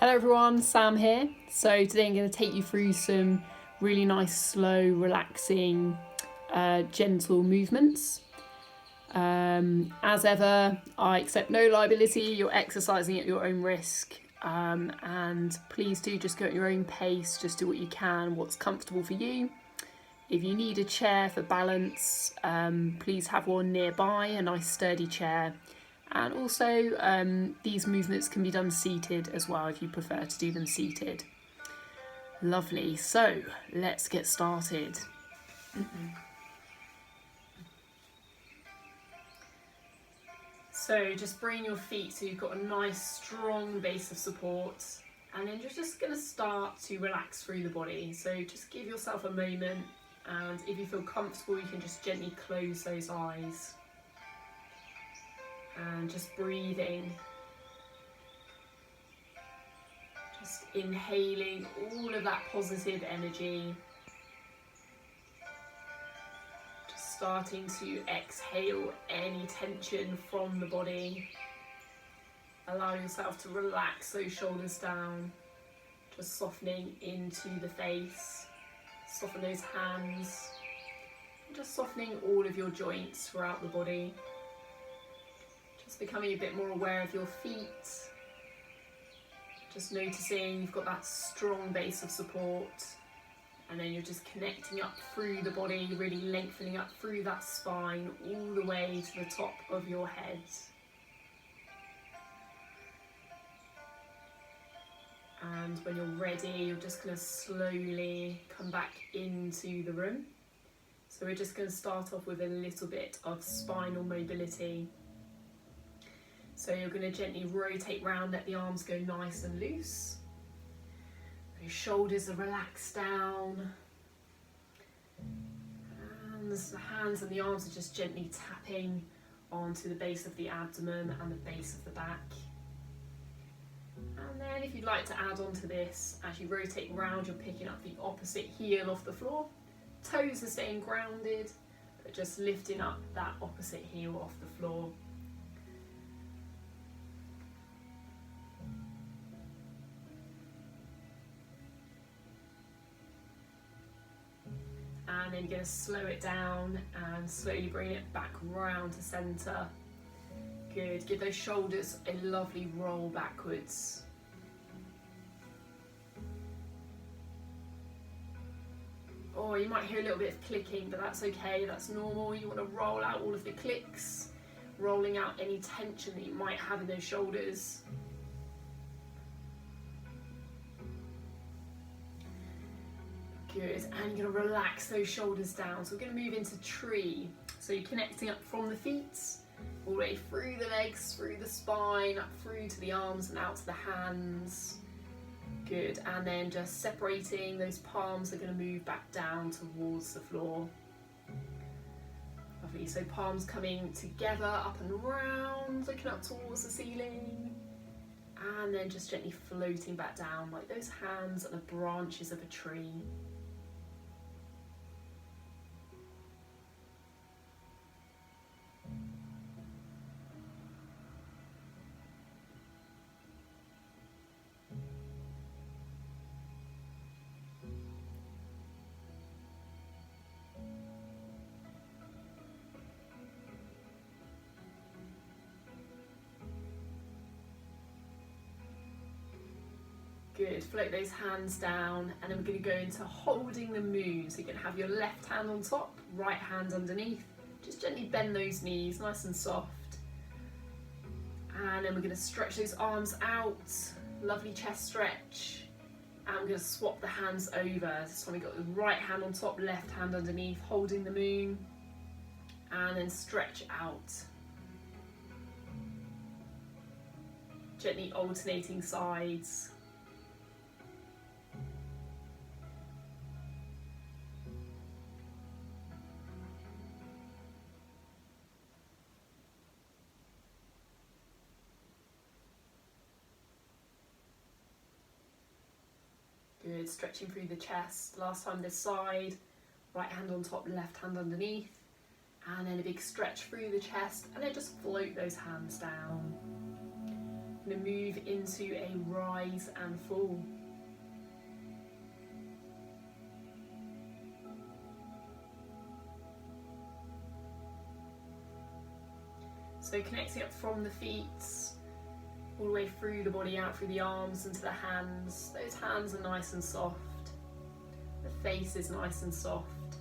Hello everyone, Sam here. So today I'm going to take you through some really nice, slow, relaxing, gentle movements. As ever, I accept no liability. You're exercising at your own risk. And please do just go at your own pace. Just do what you can, what's comfortable for you. If you need a chair for balance, please have one nearby, a nice sturdy chair. And also, these movements can be done seated as well if you prefer to do them seated. Lovely, so let's get started. So just bring your feet so you've got a nice strong base of support, and then you're just going to start to relax through the body. So just give yourself a moment, and if you feel comfortable you can just gently close those eyes. And just breathing, just inhaling all of that positive energy, just starting to exhale any tension from the body. Allow yourself to relax those shoulders down, just softening into the face, soften those hands, and just softening all of your joints throughout the body. Just becoming a bit more aware of your feet. Just noticing you've got that strong base of support, and then you're just connecting up through the body, really lengthening up through that spine all the way to the top of your head. And when you're ready, you're just going to slowly come back into the room. So we're just going to start off with a little bit of spinal mobility. So you're going to gently rotate round, let the arms go nice and loose. Your shoulders are relaxed down. And the hands and the arms are just gently tapping onto the base of the abdomen and the base of the back. And then if you'd like to add on to this, as you rotate round, you're picking up the opposite heel off the floor. Toes are staying grounded, but just lifting up that opposite heel off the floor. And then you're going to slow it down and slowly bring it back round to centre. Good. Give those shoulders a lovely roll backwards. Oh, you might hear a little bit of clicking, but that's okay, that's normal. You want to roll out all of the clicks, rolling out any tension that you might have in those shoulders. Good, and you're going to relax those shoulders down. So we're going to move into tree. So you're connecting up from the feet, all the way through the legs, through the spine, up through to the arms and out to the hands. Good, and then just separating, those palms are going to move back down towards the floor. Lovely, so palms coming together, up and around, looking up towards the ceiling. And then just gently floating back down like those hands are the branches of a tree. Good, float those hands down, and then we're going to go into holding the moon. So you're going to have your left hand on top, right hand underneath. Just gently bend those knees, nice and soft. And then we're going to stretch those arms out, lovely chest stretch. And I'm going to swap the hands over. So we've got the right hand on top, left hand underneath, holding the moon. And then stretch out. Gently alternating sides. Good, stretching through the chest. Last time this side, right hand on top, left hand underneath. And then a big stretch through the chest, and then just float those hands down. Going to move into a rise and fall. So connecting up from the feet, all the way through the body, out through the arms, into the hands. Those hands are nice and soft. The face is nice and soft.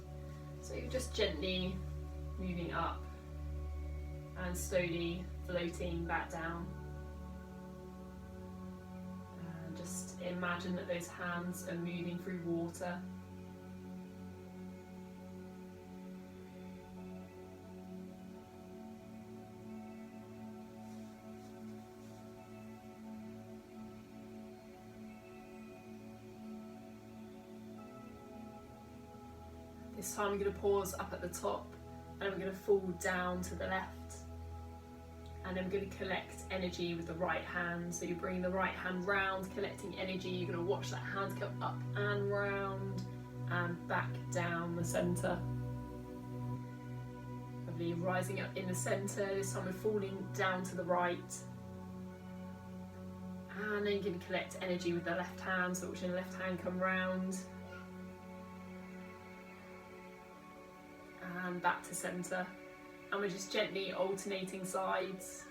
So you're just gently moving up and slowly floating back down. And just imagine that those hands are moving through water. This time we're going to pause up at the top and we're going to fall down to the left. And then we're going to collect energy with the right hand. So you bring the right hand round, collecting energy. You're going to watch that hand come up and round and back down the centre. Lovely, rising up in the centre. This time we're falling down to the right. And then you're going to collect energy with the left hand. So watching the left hand come round. And back to centre, and we're just gently alternating sides.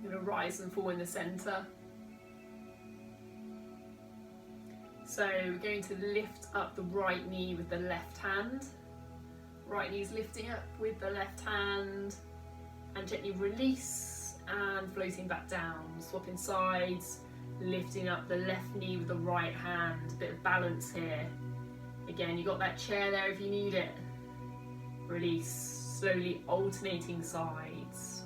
Going to rise and fall in the centre. So we're going to lift up the right knee with the left hand. Right knee's lifting up with the left hand, and gently release and floating back down. Swapping sides, lifting up the left knee with the right hand. A bit of balance here. Again, you got that chair there if you need it. Release, slowly alternating sides.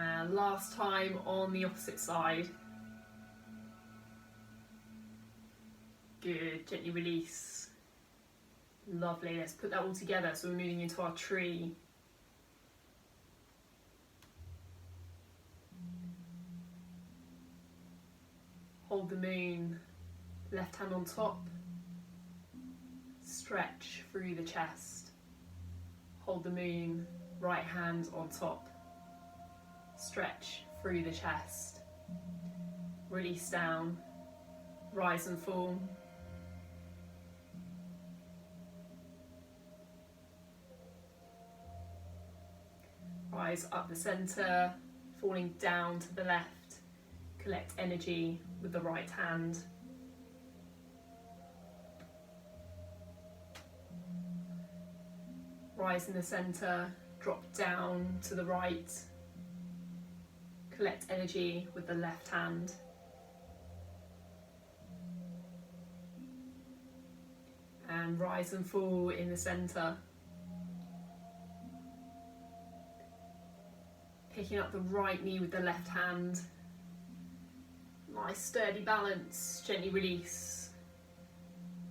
And last time on the opposite side. Good, gently release. Lovely, let's put that all together. So we're moving into our tree. Hold the moon, left hand on top. Stretch through the chest. Hold the moon, right hand on top. Stretch through the chest. Release down. Rise and fall. Rise up the centre, falling down to the left. Collect energy with the right hand. Rise in the centre, drop down to the right. Collect energy with the left hand. And rise and fall in the centre. Picking up the right knee with the left hand. Nice sturdy balance, gently release.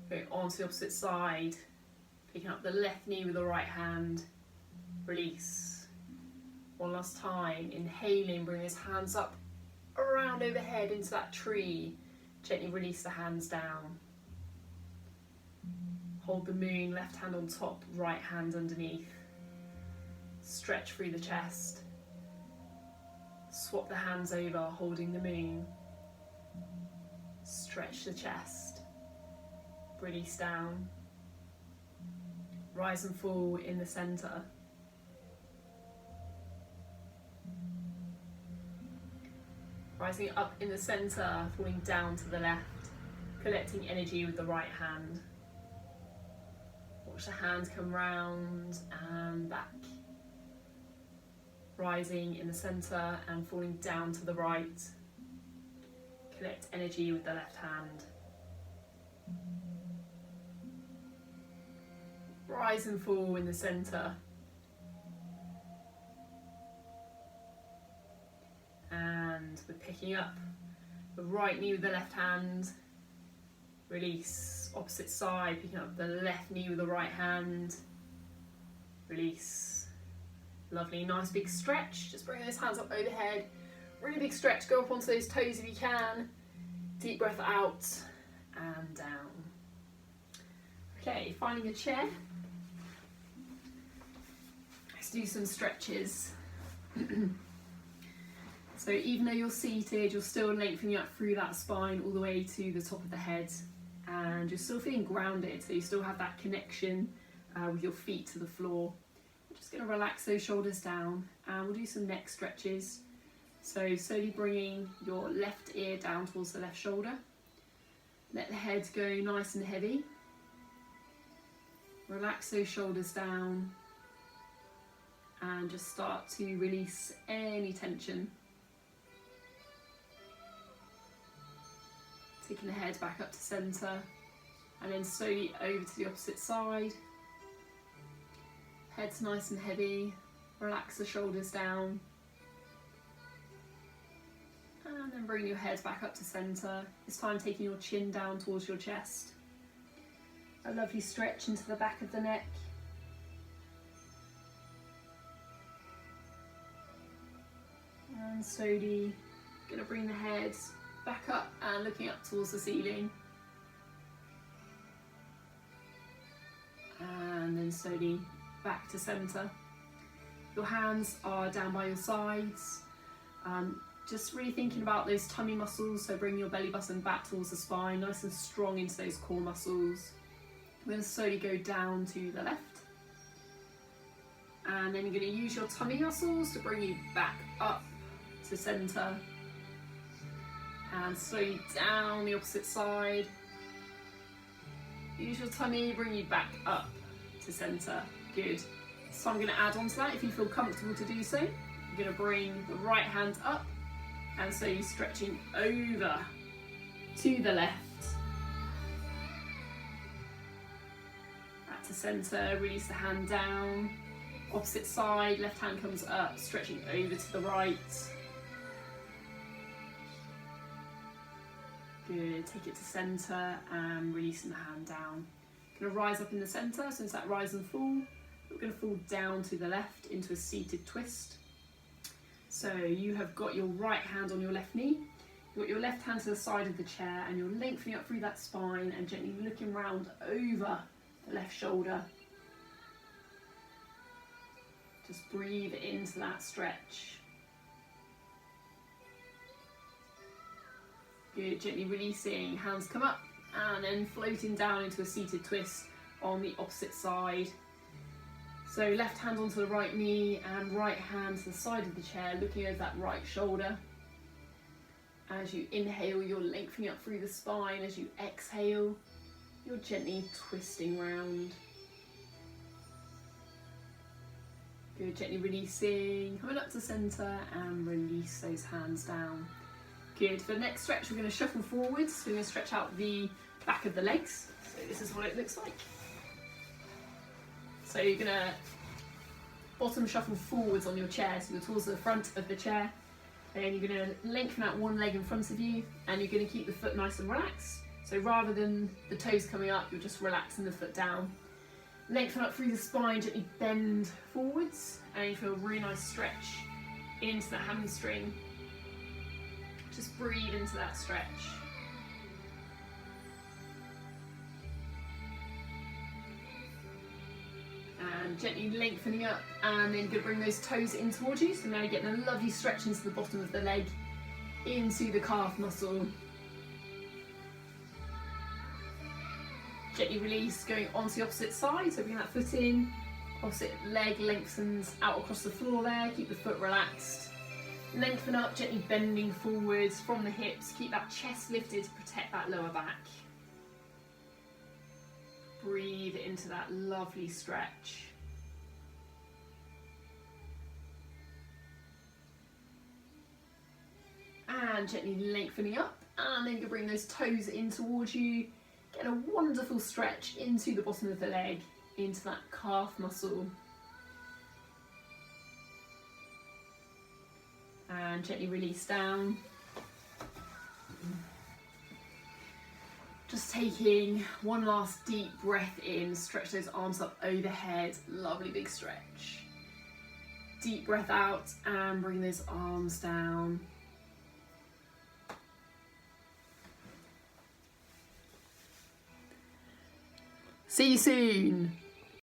Go on to the opposite side. Picking up the left knee with the right hand. Release. One last time, inhaling, bring his hands up around overhead into that tree. Gently release the hands down. Hold the moon, left hand on top, right hand underneath. Stretch through the chest. Swap the hands over, holding the moon. Stretch the chest. Release down. Rise and fall in the centre. Rising up in the centre, falling down to the left, collecting energy with the right hand. Watch the hand come round and back. Rising in the centre and falling down to the right, collect energy with the left hand. Rise and fall in the centre. And we're picking up the right knee with the left hand. Release, opposite side, picking up the left knee with the right hand. Release. Lovely, nice big stretch. Just bring those hands up overhead. Really big stretch, go up onto those toes if you can. Deep breath out and down. Okay, finding a chair. Let's do some stretches. So even though you're seated, you're still lengthening up through that spine all the way to the top of the head, and you're still feeling grounded, so you still have that connection with your feet to the floor. We're just going to relax those shoulders down, and we'll do some neck stretches. So slowly bringing your left ear down towards the left shoulder. Let the head go nice and heavy. Relax those shoulders down, and just start to release any tension. Taking the head back up to centre, and then slowly over to the opposite side. Head's nice and heavy, relax the shoulders down. And then bring your head back up to centre. This time taking your chin down towards your chest. A lovely stretch into the back of the neck. And slowly going to bring the head back up and looking up towards the ceiling. And then slowly back to centre. Your hands are down by your sides. Just really thinking about those tummy muscles, so bring your belly button back towards the spine, nice and strong into those core muscles. We're going to slowly go down to the left. And then you're going to use your tummy muscles to bring you back up to centre. And slowly down the opposite side. Use your tummy, bring you back up to centre. Good. So I'm going to add on to that if you feel comfortable to do so. You're going to bring the right hand up and slowly stretching over to the left. Back to centre, release the hand down. Opposite side, left hand comes up, stretching over to the right. Good, take it to centre and releasing the hand down. Going to rise up in the centre, so it's that rise and fall. We're going to fall down to the left into a seated twist. So you have got your right hand on your left knee, you've got your left hand to the side of the chair, and you're lengthening up through that spine and gently looking round over the left shoulder. Just breathe into that stretch. Good, gently releasing, hands come up and then floating down into a seated twist on the opposite side. So left hand onto the right knee and right hand to the side of the chair, looking over that right shoulder. As you inhale, you're lengthening up through the spine. As you exhale, you're gently twisting round. Good, gently releasing, coming up to centre and release those hands down. Good, for the next stretch we're going to shuffle forwards. We're going to stretch out the back of the legs. So this is what it looks like. So you're going to bottom shuffle forwards on your chair, so you're towards the front of the chair. Then you're going to lengthen out one leg in front of you, and you're going to keep the foot nice and relaxed. So rather than the toes coming up, you're just relaxing the foot down. Lengthen up through the spine, gently bend forwards, and you feel a really nice stretch into the hamstring. Just breathe into that stretch. And gently lengthening up, and then going to bring those toes in towards you. So now you're getting a lovely stretch into the bottom of the leg, into the calf muscle. Gently release, going onto the opposite side, so bring that foot in, opposite leg lengthens out across the floor there, keep the foot relaxed. Lengthen up, gently bending forwards from the hips, keep that chest lifted to protect that lower back. Breathe into that lovely stretch. And gently lengthening up And then you can bring those toes in towards you. Get a wonderful stretch into the bottom of the leg, into that calf muscle. And gently release down. Just taking one last deep breath in, stretch those arms up overhead, lovely big stretch. Deep breath out and bring those arms down. See you soon.